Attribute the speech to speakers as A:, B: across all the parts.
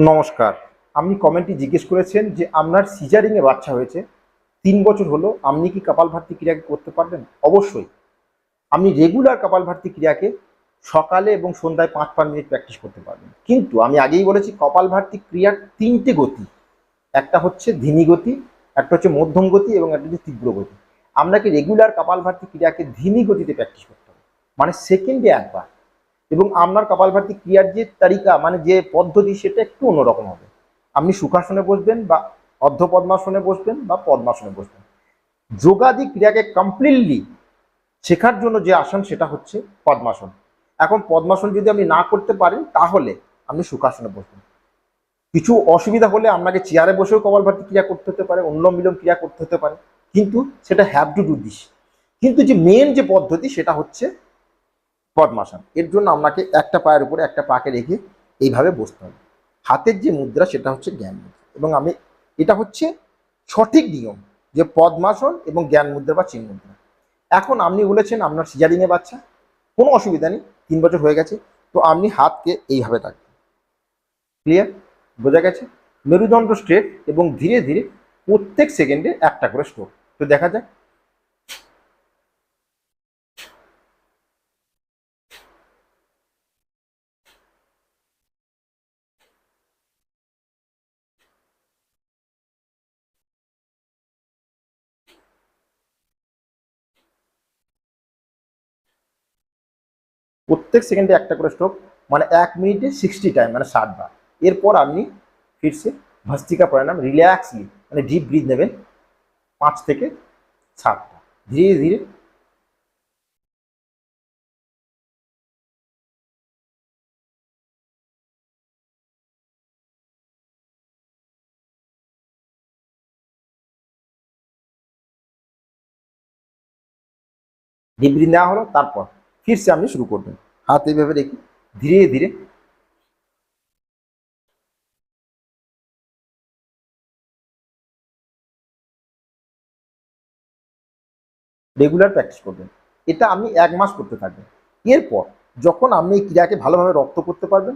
A: নমস্কার। আপনি কমেন্টে জিজ্ঞেস করেছেন যে আপনার সিজারিংয়ে বাচ্চা হয়েছে, ৩ বছর হলো, আপনি কি কপালভাতি ক্রিয়াকে করতে পারবেন? অবশ্যই। আপনি রেগুলার কপালভাতি ক্রিয়াকে সকালে এবং সন্ধ্যায় ৫ মিনিট প্র্যাকটিস করতে পারবেন। কিন্তু আমি আগেই বলেছি কপালভাতি ক্রিয়ার ৩টে গতি। একটা হচ্ছে ধিমি গতি, একটা হচ্ছে মধ্যম গতি এবং একটা হচ্ছে তীব্র গতি। আপনাকে রেগুলার কপালভাতি ক্রিয়াকে ধিমি গতিতে প্র্যাকটিস করতে হবে। মানে সেকেন্ডে একবার। এবং আপনার কপালভাতি ক্রিয়ার যে তালিকা মানে যে পদ্ধতি সেটা একটু অন্যরকম হবে। আপনি সুখাসনে বসবেন বা অর্ধ পদ্মাসনে বসবেন বা পদ্মাসনে বসবেন। যোগাদি ক্রিয়াকে কমপ্লিটলি শেখার জন্য যে আসন সেটা হচ্ছে পদ্মাসন। এখন পদ্মাসন যদি আপনি না করতে পারেন তাহলে আপনি সুখাসনে বসবেন। কিছু অসুবিধা হলে আপনাকে চেয়ারে বসেও কপালভাতি ক্রিয়া করতে হতে পারে, অনুলোম বিলোম ক্রিয়া করতে হতে পারে, কিন্তু সেটা হ্যাভ টু ডু দিস। কিন্তু যে মেন যে পদ্ধতি সেটা হচ্ছে পদ্মাসন। এর জন্য আপনাকে একটা পায়ের উপরে একটা পাকে রেখে এইভাবে বসতে হবে। হাতের যে মুদ্রা সেটা হচ্ছে জ্ঞান মুদ্রা, এবং এটা হচ্ছে সঠিক নিয়ম যে পদ্মাসন এবং জ্ঞান মুদ্রা বা চিন মুদ্রা। এখন আপনি বলেছেন আপনার সিজারিংয়ে বাচ্চা, কোনো অসুবিধা নেই, ৩ বছর হয়ে গেছে, তো আপনি হাতকে এইভাবে রাখবেন। ক্লিয়ার? বোঝা গেছে? মেরুদণ্ড স্ট্রেট এবং ধীরে ধীরে প্রত্যেক সেকেন্ডে একটা করে স্ট্রোক। তো দেখা যায় প্রত্যেক সেকেন্ডে একটা করে স্ট্রোক, মানে 1 মিনিটে 60 টাইম, মানে 60 বার। এরপর আপনি ফিরছে ভস্ত্রিকা প্রাণায়াম রিল্যাক্সলি, মানে ডিপ ব্রিথ নেবেন 5 থেকে 7টা, ধীরে ধীরে। ডিপ ব্রিথ নেওয়া হলো, তারপর ফিরছে আপনি শুরু করবেন হাত এইভাবে রেখে ধীরে ধীরে। রেগুলার প্র্যাকটিস করবেন। এটা আপনি 1 মাস করতে থাকবেন। এরপর যখন আপনি এই ক্রিয়াকে ভালোভাবে রপ্ত করতে পারবেন,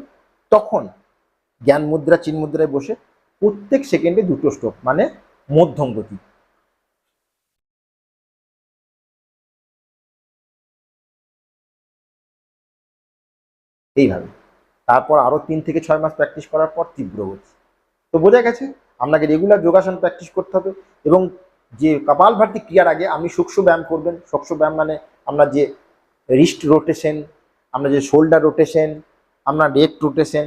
A: তখন জ্ঞান মুদ্রা চিন মুদ্রায় বসে প্রত্যেক সেকেন্ডে 2টো স্ট্রোক, মানে মধ্যম গতি। এইভাবে তারপর আরও 3 থেকে 6 মাস প্র্যাকটিস করার পর তীব্র গতি। তো বোঝা গেছে আপনাকে রেগুলার যোগাসন প্র্যাকটিস করতে হবে। এবং যে কপালভাতি ক্রিয়ার আগে আপনি সূক্ষ্ম ব্যায়াম করবেন। সূক্ষ্ম ব্যায়াম মানে আপনার যে রিস্ট রোটেশন, আপনার যে শোল্ডার রোটেশন, আপনার নেক রোটেশন,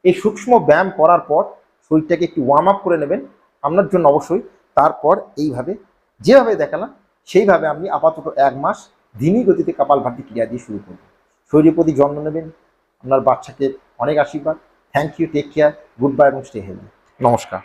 A: এই সূক্ষ্ম ব্যায়াম করার পর শরীরটাকে একটু ওয়ার্ম আপ করে নেবেন আপনার জন্য অবশ্যই। তারপর এইভাবে যেভাবে দেখালাম সেইভাবে আপনি আপাতত 1 মাস ধীমি গতিতে কপালভাতি ক্রিয়া দিয়ে শুরু করবেন। শরীরের প্রতি যত্ন নেবেন। আপনার বাচ্চাকে অনেক আশীর্বাদ। Thank you, take care, good bye এবং স্টে হেলদি। নমস্কার।